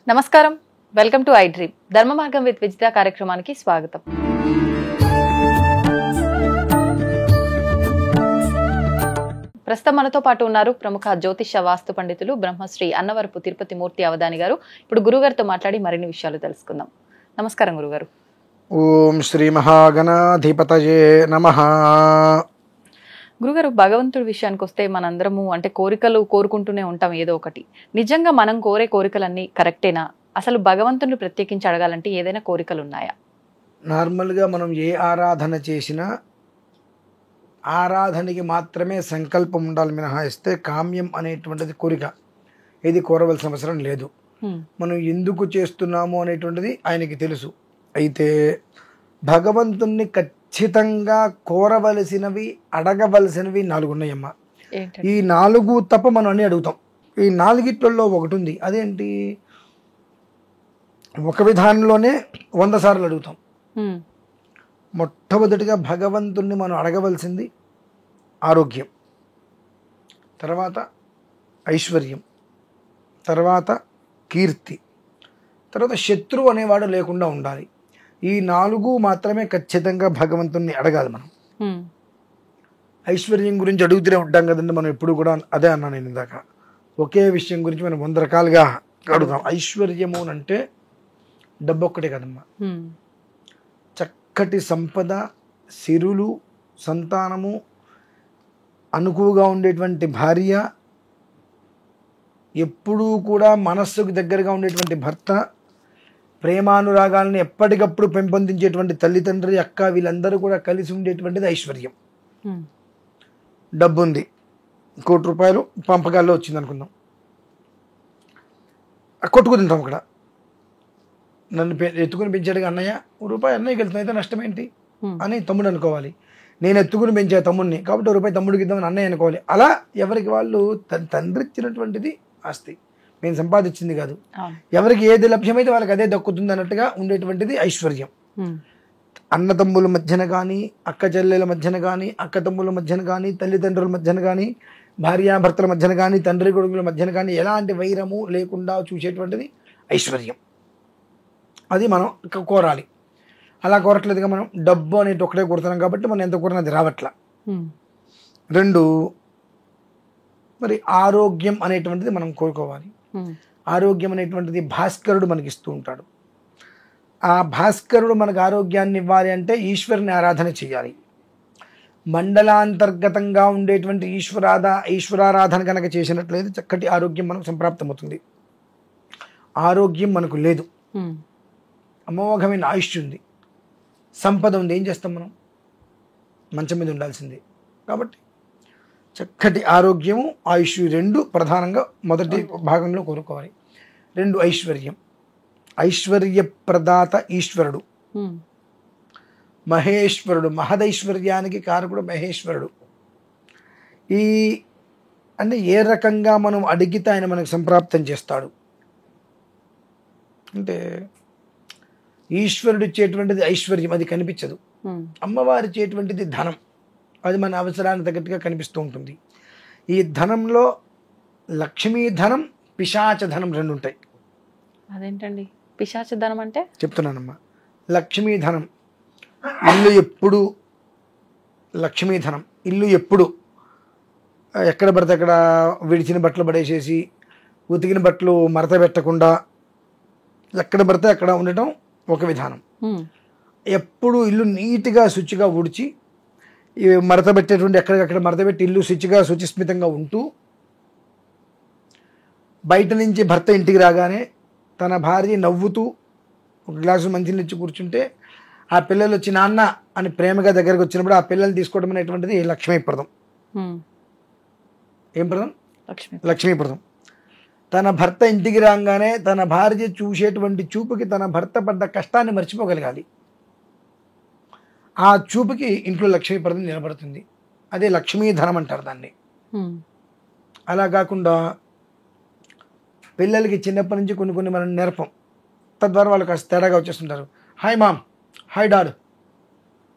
నమస్కారం, welcome to I dream. ధర్మ మార్గం విత్ విజిత కార్యక్రమానికి స్వాగతం. ప్రస్తుతం మనతో పాటు ఉన్నారు ప్రముఖ జ్యోతిష వాస్తు పండితులు బ్రహ్మశ్రీ అన్నవరపు తిరుపతి మూర్తి అవధాని గారు. ఇప్పుడు గురుగారితో మాట్లాడి మరిన్ని విషయాలు తెలుసుకుందాం. నమస్కారం గురుగారు. ఓం శ్రీ మహాగణాధిపతయే నమః. గురుగారు, భగవంతుడి విషయానికి వస్తే మనందరము అంటే కోరికలు కోరుకుంటూనే ఉంటాం ఏదో ఒకటి. నిజంగా మనం కోరే కోరికలన్నీ కరెక్టేనా? అసలు భగవంతుడిని ప్రత్యేకించి అడగాలంటే ఏదైనా కోరికలు ఉన్నాయా? నార్మల్గా మనం ఏ ఆరాధన చేసినా ఆరాధనకి మాత్రమే సంకల్పం ఉండాలి మినహాయిస్తే కామ్యం అనేటువంటిది కోరిక ఇది కోరవలసిన అవసరం లేదు. మనం ఎందుకు చేస్తున్నాము అనేటువంటిది ఆయనకి తెలుసు. అయితే భగవంతుణ్ణి ఖచ్చితంగా కోరవలసినవి అడగవలసినవి 4 ఉన్నాయమ్మా. ఈ 4 తప్ప మనం అన్నీ అడుగుతాం. ఈ 4 ఒకటి ఉంది. అదేంటి? ఒక విధానంలోనే 100 సార్లు అడుగుతాం. మొట్టమొదటిగా భగవంతుణ్ణి మనం అడగవలసింది ఆరోగ్యం, తర్వాత ఐశ్వర్యం, తర్వాత కీర్తి, తర్వాత శత్రువు అనేవాడు లేకుండా ఉండాలి. ఈ 4 మాత్రమే ఖచ్చితంగా భగవంతుణ్ణి అడగాలి మనం. ఐశ్వర్యం గురించి అడుగుతూనే ఉంటాం కదండి మనం ఎప్పుడు కూడా. అదే అన్నా నేను ఇందాక, ఒకే విషయం గురించి మనం 100 రకాలుగా అడుగుతాం. ఐశ్వర్యము అంటే డబ్బు ఒక్కటే కదమ్మా. చక్కటి సంపద, సిరులు, సంతానము, అనుకువగా ఉండేటువంటి భార్య, ఎప్పుడూ కూడా మనస్సుకు దగ్గరగా ఉండేటువంటి భర్త, ప్రేమానురాగాలను ఎప్పటికప్పుడు పెంపొందించేటువంటి తల్లిదండ్రి, అక్క, వీళ్ళందరూ కూడా కలిసి ఉండేటువంటిది ఐశ్వర్యం. డబ్బు ఉంది, ₹1,00,00,000 పంపకాల్లో వచ్చింది అనుకుందాం, కొట్టుకు తింటాం. అక్కడ నన్ను ఎత్తుకుని పెంచాడుగా అన్నయ్య, ₹1 అన్నయ్యకి వెళ్తుంది, అయితే నష్టం ఏంటి అని తమ్ముడు అనుకోవాలి. నేను ఎత్తుకుని పెంచా తమ్ముడిని కాబట్టి ₹1 తమ్ముడికి ఇద్దామని అన్నయ్య అనుకోవాలి. అలా ఎవరికి వాళ్ళు తండ్రి ఇచ్చినటువంటిది ఆస్తి, మేము సంపాదించింది కాదు. ఎవరికి ఏది లభ్యమైతే వాళ్ళకి అదే దక్కుతుంది అన్నట్టుగా ఉండేటువంటిది ఐశ్వర్యం. అన్నతమ్ముల మధ్యన కానీ, అక్క చెల్లెల మధ్యన కానీ, అక్క తమ్ముల మధ్యన కానీ, తల్లిదండ్రుల మధ్యన కానీ, భార్యాభర్తల మధ్యన కానీ, తండ్రి కొడుకుల మధ్యన కానీ ఎలాంటి వైరము లేకుండా చూసేటువంటిది ఐశ్వర్యం. అది మనం కోరాలి. అలా కోరట్లేదుగా మనం. డబ్బు అనేటి ఒకటే కోరుతున్నాం కాబట్టి మనం ఎంత కోరినా అది రావట్లా. 2, మరి ఆరోగ్యం అనేటువంటిది మనం కోరుకోవాలి. ఆరోగ్యం అనేటువంటిది భాస్కరుడు మనకి ఇస్తూ ఉంటాడు. ఆ భాస్కరుడు మనకు ఆరోగ్యాన్ని ఇవ్వాలి అంటే ఈశ్వరుని ఆరాధన చేయాలి. మండలాంతర్గతంగా ఉండేటువంటి ఈశ్వరారాధన కనుక చేసినట్లయితే చక్కటి ఆరోగ్యం మనకు సంప్రాప్తమవుతుంది. ఆరోగ్యం మనకు లేదు, అమోఘమైన ఆయుష్ ఉంది, సంపద ఉంది, ఏం చేస్తాం మనం? మంచం మీద ఉండాల్సిందే. కాబట్టి చక్కటి ఆరోగ్యము, ఆయుష్ 2 ప్రధానంగా మొదటి భాగంలో కోరుకోవాలి. 2 ఐశ్వర్యం. ఐశ్వర్య ప్రదాత ఈశ్వరుడు, మహేశ్వరుడు, మహదైశ్వర్యానికి కారకుడు మహేశ్వరుడు. ఈ అంటే ఏ రకంగా మనం అడిగితే ఆయన మనకు సంప్రాప్తం చేస్తాడు అంటే, ఈశ్వరుడు ఇచ్చేటువంటిది ఐశ్వర్యం, అది కనిపించదు. అమ్మవారి ఇచ్చేటువంటిది ధనం, అది మన అవసరానికి తగ్గట్టుగా కనిపిస్తూ ఉంటుంది. ఈ ధనంలో లక్ష్మీ ధనం, పిశాచ ధనం 2 ఉంటాయి. అదేంటండి పిశాచ ధనం అంటే? చెప్తున్నానమ్మా. లక్ష్మీ ధనం, ఇల్లు ఎప్పుడు లక్ష్మీ ధనం, ఇల్లు ఎప్పుడు ఎక్కడ పడితే అక్కడ విడిచిన బట్టలు పడేసేసి, ఉతికిన బట్టలు మడత పెట్టకుండా ఎక్కడ పడితే అక్కడ ఉండటం ఒక విధానం. ఎప్పుడు ఇల్లు నీట్గా శుచిగా ఊడ్చి మడత పెట్టేటువంటి, ఎక్కడికక్కడ మడత పెట్టి ఇల్లు శుచిగా శుచిస్మితంగా ఉంటూ, బయట నుంచి భర్త ఇంటికి రాగానే తన భార్య నవ్వుతూ ఒక గ్లాసు మంచినీళ్ళు ఇచ్చి కూర్చుంటే, ఆ పిల్లలు వచ్చి నాన్న అని ప్రేమగా దగ్గరకు వచ్చినప్పుడు ఆ పిల్లలు తీసుకోవడం అనేటువంటిది లక్ష్మీప్రదం. ఏం ప్రదం? లక్ష్మీప్రదం. తన భర్త ఇంటికి రాగానే తన భార్య చూసేటువంటి చూపుకి తన భర్త పడ్డ కష్టాన్ని మర్చిపోగలగాలి. ఆ చూపుకి ఇంట్లో లక్ష్మీప్రదం నిలబడుతుంది. అదే లక్ష్మీధనం అంటారు దాన్ని. అలా కాకుండా పిల్లలకి చిన్నప్పటి నుంచి కొన్ని మనం నేర్పం, తద్వారా వాళ్ళు కాస్త తేడాగా వచ్చేస్తుంటారు. హాయ్ మామ్, హాయ్ డాడ్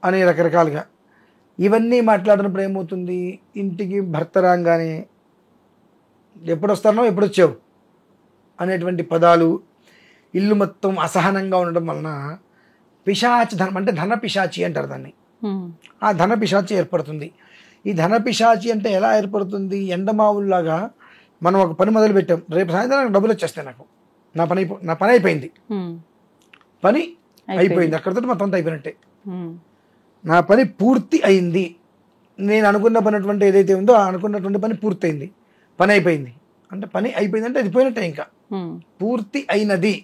అని రకరకాలుగా. ఇవన్నీ మాట్లాడినప్పుడు ఏమవుతుంది, ఇంటికి భర్త రాగానే ఎప్పుడు వస్తానో ఎప్పుడు వచ్చావు అనేటువంటి పదాలు, ఇల్లు మొత్తం అసహనంగా ఉండడం వలన పిశాచి ధనం అంటే ధన పిశాచి అంటారు దాన్ని. ఆ ధన పిశాచి ఏర్పడుతుంది. ఈ ధన పిశాచి అంటే ఎలా ఏర్పడుతుంది, ఎండమావుల్లాగా మనం ఒక పని మొదలు పెట్టాం, రేపు సాయంత్రం నాకు డబ్బులు వచ్చేస్తాయి, నాకు నా పని అయిపోయింది, పని అయిపోయింది, అక్కడితో మొత్తం అంతా అయిపోయినట్టే, నా పని పూర్తి అయింది, నేను అనుకున్న పని ఏదైతే ఉందో అనుకున్నటువంటి పని పూర్తయింది, పని అయిపోయింది అంటే పని అయిపోయింది అంటే అది పోయినట్టే. ఇంకా పూర్తి అయినది,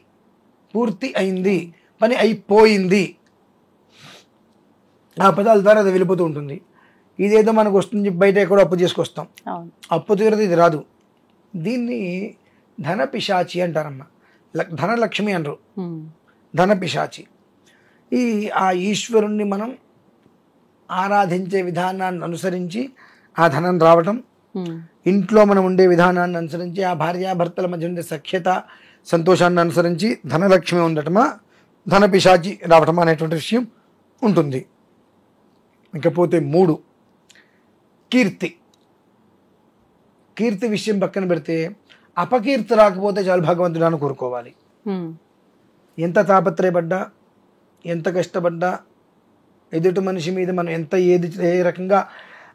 పూర్తి అయింది, పని అయిపోయింది, ఆ పదాల ద్వారా అది వెళ్ళిపోతూ ఉంటుంది. ఇదేదో మనకు వస్తుంది, బయట ఎక్కడో అప్పు చేసుకొస్తాం, అప్పు తీరదు, ఇది రాదు. దీన్ని ధన పిశాచి అంటారమ్మ, ధనలక్ష్మి అనరు, ధన పిశాచి. ఆ ఈశ్వరుణ్ణి మనం ఆరాధించే విధానాన్ని అనుసరించి ఆ ధనం రావటం, ఇంట్లో మనం ఉండే విధానాన్ని అనుసరించి ఆ భార్యాభర్తల మధ్య ఉండే సఖ్యత సంతోషాన్ని అనుసరించి ధనలక్ష్మి ఉండటమా ధన పిశాచి రావటమా అనేటువంటి విషయం ఉంటుంది. ఇకపోతే 3 కీర్తి. కీర్తి విషయం పక్కన పెడితే అపకీర్తి రాకపోతే చాలు భగవంతుడాన్ని కోరుకోవాలి. ఎంత తాపత్రయపడ్డా, ఎంత కష్టపడ్డా, ఎదుటి మనిషి మీద మనం ఎంత ఏ రకంగా,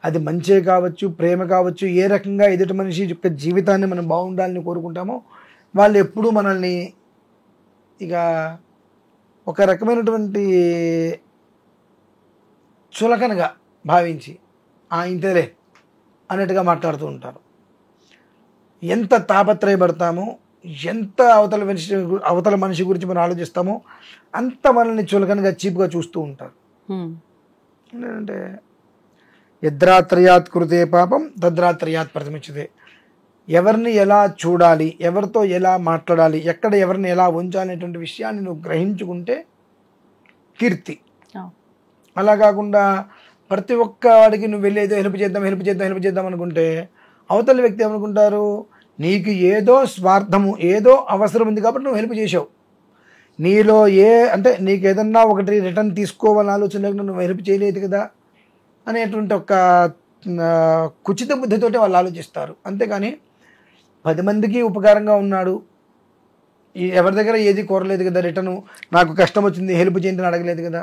అది మంచే కావచ్చు, ప్రేమ కావచ్చు, ఏ రకంగా ఎదుటి మనిషి యొక్క జీవితాన్ని మనం బాగుండాలని కోరుకుంటామో వాళ్ళు ఎప్పుడూ మనల్ని ఇక ఒక రకమైనటువంటి చులకనగా భావించి ఇంతేలే అన్నట్టుగా మాట్లాడుతూ ఉంటారు. ఎంత తాపత్రయపడతామో, ఎంత అవతల మనిషి గురించి మనం ఆలోచిస్తామో అంత మనల్ని చులకనగా చీప్గా చూస్తూ ఉంటారు. ఏంటంటే యద్రాత్రయాత్ కృతే పాపం తద్రాత్రయాత్ ప్రతిమిచ్చతే. ఎవరిని ఎలా చూడాలి, ఎవరితో ఎలా మాట్లాడాలి, ఎక్కడ ఎవరిని ఎలా ఉంచాలనేటువంటి విషయాన్ని నువ్వు గ్రహించుకుంటే కీర్తి. అలా కాకుండా ప్రతి ఒక్క వాడికి నువ్వు వెళ్ళేదో హెల్ప్ చేద్దాం అనుకుంటే అవతల వ్యక్తి ఏమనుకుంటారు, నీకు ఏదో స్వార్థము, ఏదో అవసరం ఉంది కాబట్టి నువ్వు హెల్ప్ చేసావు, నీలో అంటే నీకు ఏదన్నా ఒకటి రిటర్న్ తీసుకోవాలని ఆలోచన లేకుండా నువ్వు హెల్ప్ చేయలేదు కదా అనేటువంటి ఒక కుచిత బుద్ధితోటి వాళ్ళు ఆలోచిస్తారు. అంతేకాని 10 మందికి ఉపకారంగా ఉన్నాడు, ఎవరి దగ్గర ఏది కోరలేదు కదా, రిటర్ను నాకు కష్టం వచ్చింది హెల్ప్ చేయండి అడగలేదు కదా,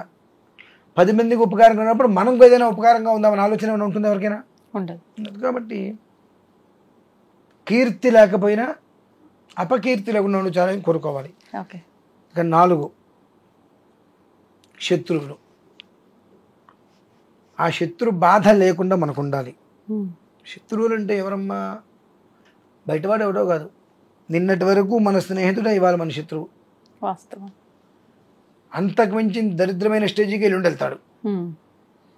10 మందికి ఉపకారంగా ఉన్నప్పుడు మనకు ఏదైనా ఉపకారంగా ఉందామని ఆలోచన ఏమైనా ఉంటుంది ఎవరికైనా? ఉండదు. కాబట్టి కీర్తి లేకపోయినా అపకీర్తి లేకుండా చాలా కోరుకోవాలి. ఇక 4 శత్రువులు. ఆ శత్రు బాధ లేకుండా మనకు ఉండాలి. శత్రువులు అంటే ఎవరమ్మా, బయటవాడు ఎవడో కాదు, నిన్నటి వరకు మన స్నేహితుడే ఇవాళ మన శత్రువు. వాస్తవం. అంతకు మించి దరిద్రమైన స్టేజ్కి వెళ్ళి వెళ్తాడు.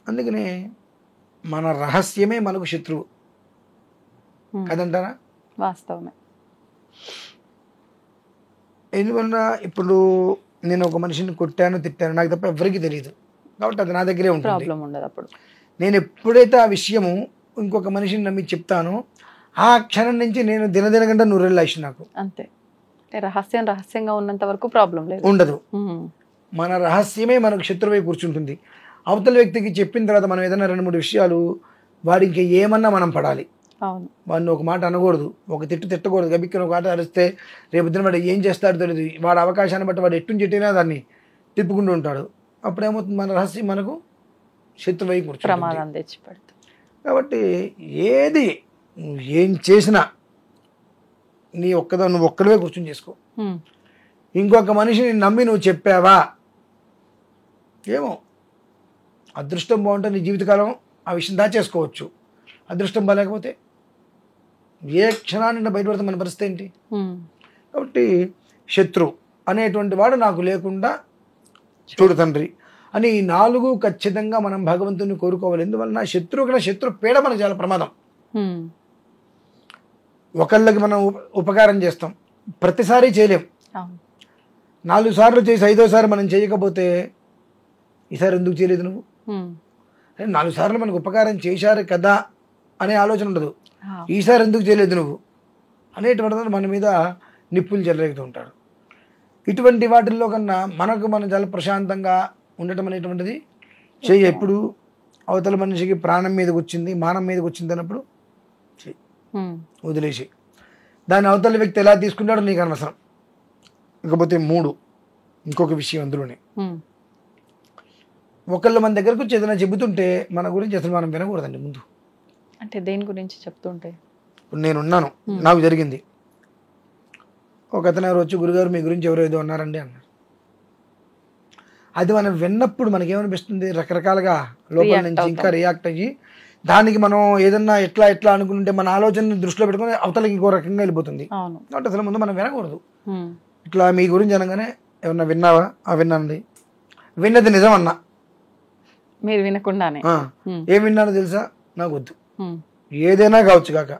అందుకనే మన రహస్యమే మనకు శత్రువు కదంటారా? వాస్తవమే. ఎందువల్ల ఇప్పుడు నేను ఒక మనిషిని కొట్టాను, తిట్టాను, నాకు తప్ప ఎవరికి తెలియదు కాబట్టి అది నా దగ్గరే ఉంటుంది. అప్పుడు నేను ఎప్పుడైతే ఆ విషయము ఇంకొక మనిషిని నమ్మి చెప్తానో ఆ క్షణం నుంచి నేను దినదినగంట 100 ఏళ్ళు అయిషి నాకు అంతే. రహస్యంగా ఉన్నంత వరకు ప్రాబ్లం లేదు, ఉండదు. మన రహస్యమే మనకు శత్రువై కూర్చుంటుంది. అవతల వ్యక్తికి చెప్పిన తర్వాత మనం ఏదైనా 2-3 విషయాలు వాడి ఇంకా ఏమన్నా మనం పడాలి. వాడిని ఒక మాట అనకూడదు, ఒక తిట్టకూడదు. గబిక్కిన ఒక మాట అరిస్తే రేపు పొద్దున వాడు ఏం చేస్తాడో తెలియదు. వాడి అవకాశాన్ని బట్టి వాడు ఎట్టు చెట్టినా దాన్ని తిప్పుకుంటూ ఉంటాడు. అప్పుడు ఏమవుతుంది, మన రహస్యం మనకు శత్రువై కూర్చుంటుంది, ప్రమాదం తెచ్చిపెడుతుంది. కాబట్టి ఏది ఏం చేసినా నువ్వు ఒక్కడివే కూర్చొని చేసుకో. ఇంకొక మనిషిని నమ్మి నువ్వు చెప్పావా, ఏమో అదృష్టం బాగుంటే నీ జీవితకాలం ఆ విషయం దాచేసుకోవచ్చు. అదృష్టం బాగాలేకపోతే ఏ క్షణాన్ని బయటపడితే మన పరిస్థితి ఏంటి? కాబట్టి శత్రు అనేటువంటి వాడు నాకు లేకుండా చూడు తండ్రి అని 4 ఖచ్చితంగా మనం భగవంతుని కోరుకోవాలి. ఎందువలన శత్రువు కన్నా శత్రు పీడ మనకు చాలా ప్రమాదం. ఒకళ్ళకి మనం ఉపకారం చేస్తాం, ప్రతిసారి చేయలేం. 4 సార్లు చేసి 5వ సారి మనం చేయకపోతే ఈసారి ఎందుకు చేయలేదు నువ్వు, 4 సార్లు మనకు ఉపకారం చేశారు కదా అనే ఆలోచన ఉండదు. ఈసారి ఎందుకు చేయలేదు నువ్వు అనేటువంటి మన మీద నిప్పులు చెలరేగుతూ ఉంటాడు. ఇటువంటి వాటిల్లో కన్నా మనం చాలా ప్రశాంతంగా ఉండటం అనేటువంటిది ఎప్పుడు అవతల మనిషికి ప్రాణం మీదకి వచ్చింది, మానం మీదకి వచ్చింది అన్నప్పుడు చెయ్యి, వదిలేసి. దాన్ని అవతల వ్యక్తి ఎలా తీసుకుంటాడో నీకు అనవసరం. ఇకపోతే 3 ఇంకొక విషయం అందులోనే, ఒకళ్ళు మన దగ్గరకు వచ్చి ఏదైనా చెబుతుంటే మన గురించి అసలు మనం వినకూడదండి ముందు. అంటే దేని గురించి చెప్తుంటే? నేనున్నాను, నాకు జరిగింది. ఒక అతను ఎవరు వచ్చి, గురుగారు మీ గురించి ఎవరో ఏదో అన్నారండి అన్నారు. అది మనం విన్నప్పుడు మనకేమనిపిస్తుంది, రకరకాలుగా లోపల నుంచి ఇంకా రియాక్ట్ అయ్యి దానికి మనం ఏదన్నా ఎట్లా ఎట్లా అనుకుంటే మన ఆలోచన దృష్టిలో పెట్టుకుని అవతలకి ఇంకో రకంగా వెళ్ళిపోతుంది. కాబట్టి అసలు ముందు మనం వినకూడదు. ఇట్లా మీ గురించి అనగానే ఏమన్నా విన్నావా? విన్నానండి. విన్నది నిజం అన్నా, మీరు వినకుండానే. ఏం విన్నానో తెలుసా? నాకు వద్దు. ఏదైనా కావచ్చు కాక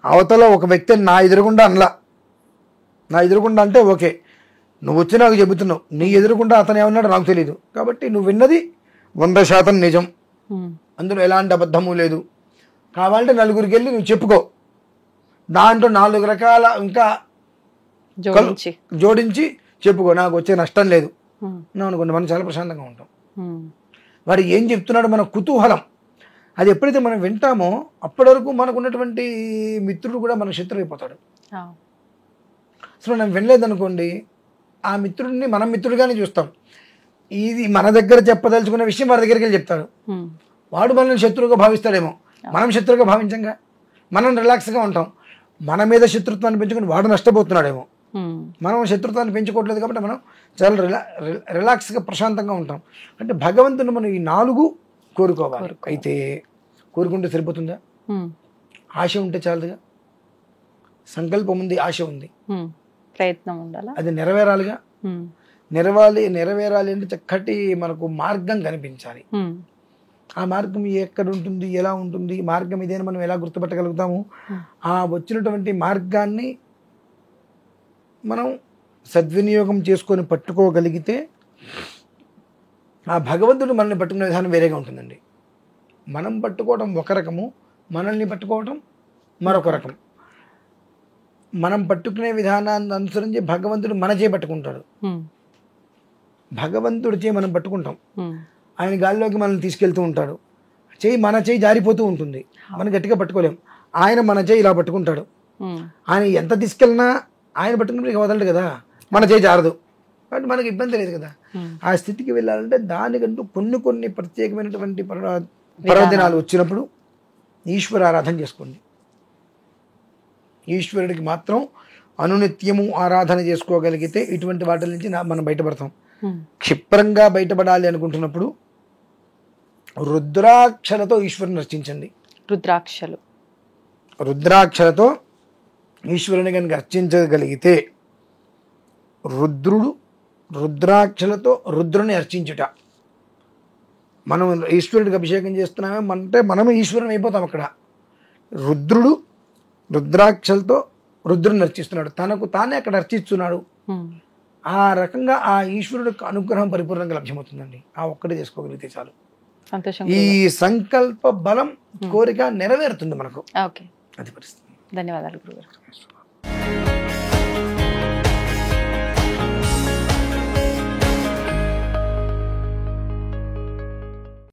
అవతల ఒక వ్యక్తి నా ఎదురుగుండా అనలా, నా ఎదురుగుండా అంటే ఓకే, నువ్వు వచ్చి నాకు చెబుతున్నావు, నీ ఎదురుగుండా అతను ఏమన్నాడో నాకు తెలియదు. కాబట్టి నువ్వు విన్నది 100% నిజం, అందులో ఎలాంటి అబద్ధము లేదు. కావాలంటే నలుగురికి వెళ్ళి నువ్వు చెప్పుకో, దాంట్లో 4 రకాల ఇంకా జోడించి చెప్పుకో, నాకు వచ్చే నష్టం లేదు అనుకోండి. మనం చాలా ప్రశాంతంగా ఉంటాం. వాడు ఏం చెప్తున్నాడు మన కుతూహలం, అది ఎప్పుడైతే మనం వింటామో అప్పటి వరకు మనకు ఉన్నటువంటి మిత్రుడు కూడా మన శత్రువు అయిపోతాడు. అసలు మనం వినలేదనుకోండి, ఆ మిత్రుడిని మనం మిత్రుడిగానే చూస్తాం. ఇది మన దగ్గర చెప్పదలుచుకున్న విషయం వాడి దగ్గరికి వెళ్ళి చెప్తాడు. వాడు మనల్ని శత్రువుగా భావిస్తాడేమో, మనం శత్రువుగా భావించంగా మనం రిలాక్స్గా ఉంటాం. మన మీద శత్రుత్వాన్ని పెంచుకుని వాడు నష్టపోతున్నాడేమో, మనం శత్రుత్వాన్ని పెంచుకోవట్లేదు. కాబట్టి మనం చాలా రిలాక్స్గా ప్రశాంతంగా ఉంటాం. అంటే భగవంతుని మనం ఈ 4 కోరుకోవాలి. అయితే కోరుకుంటే సరిపోతుందా? ఆశ ఉంటే చాలుగా. సంకల్పం ఉంది, ఆశ ఉంది, ప్రయత్నం ఉండాలి, అది నెరవేరాలిగా. నెరవేరాలి అంటే చక్కటి మనకు మార్గం కనిపించాలి. ఆ మార్గం ఎక్కడ ఉంటుంది, ఎలా ఉంటుంది, మార్గం ఇదేని మనం ఎలా గుర్తుపట్టగలుగుతాము? ఆ వచ్చినటువంటి మార్గాన్ని మనం సద్వినియోగం చేసుకొని పట్టుకోగలిగితే ఆ భగవంతుడు మనల్ని పట్టుకునే విధానం వేరేగా ఉంటుందండి. మనం పట్టుకోవడం ఒక రకము, మనల్ని పట్టుకోవడం మరొక రకం. మనం పట్టుకునే విధానాన్ని అనుసరించి భగవంతుడు మన చేయి పట్టుకుంటాడు. భగవంతుడి చేయి మనం పట్టుకుంటాం, ఆయన గాలిలోకి మనల్ని తీసుకెళ్తూ ఉంటాడు. మన చేయి జారిపోతూ ఉంటుంది, మనం గట్టిగా పట్టుకోలేం. ఆయన మన చేయి ఇలా పట్టుకుంటాడు. ఆయన ఎంత తీసుకెళ్ళినా ఆయన పట్టుకున్నప్పుడు వదలడు కదా, మన చేయి జారదు. కాబట్టి మనకి ఇబ్బంది లేదు కదా. ఆ స్థితికి వెళ్ళాలంటే దానికంటూ కొన్ని ప్రత్యేకమైనటువంటి పర్వదినాలు వచ్చినప్పుడు ఈశ్వర ఆరాధన చేసుకోండి. ఈశ్వరుడికి మాత్రం అనునిత్యము ఆరాధన చేసుకోగలిగితే ఇటువంటి వాటి నుంచి మనం బయటపడతాం. క్షిప్రంగా బయటపడాలి అనుకుంటున్నప్పుడు రుద్రాక్షలతో ఈశ్వరుని అర్చించండి. రుద్రాక్షలతో ఈశ్వరుని కనుక అర్చించగలిగితే, రుద్రాక్షలతో రుద్రుని అర్చించుట. మనం ఈశ్వరుడికి అభిషేకం చేస్తున్నామే మనమే ఈశ్వరుని అయిపోతాం. అక్కడ రుద్రాక్షలతో రుద్రుని అర్చిస్తున్నాడు, తనకు తానే అక్కడ అర్చిస్తున్నాడు. ఆ రకంగా ఆ ఈశ్వరుడి అనుగ్రహం పరిపూర్ణంగా లభ్యమవుతుందండి. ఆ ఒక్కటి చేసుకోగలిగితే చాలు. ఈ సంకల్ప బలం, కోరిక నెరవేరుతుంది మనకు. ఓకే, అది పరిస్థితి. ధన్యవాదాలు గురుగారు.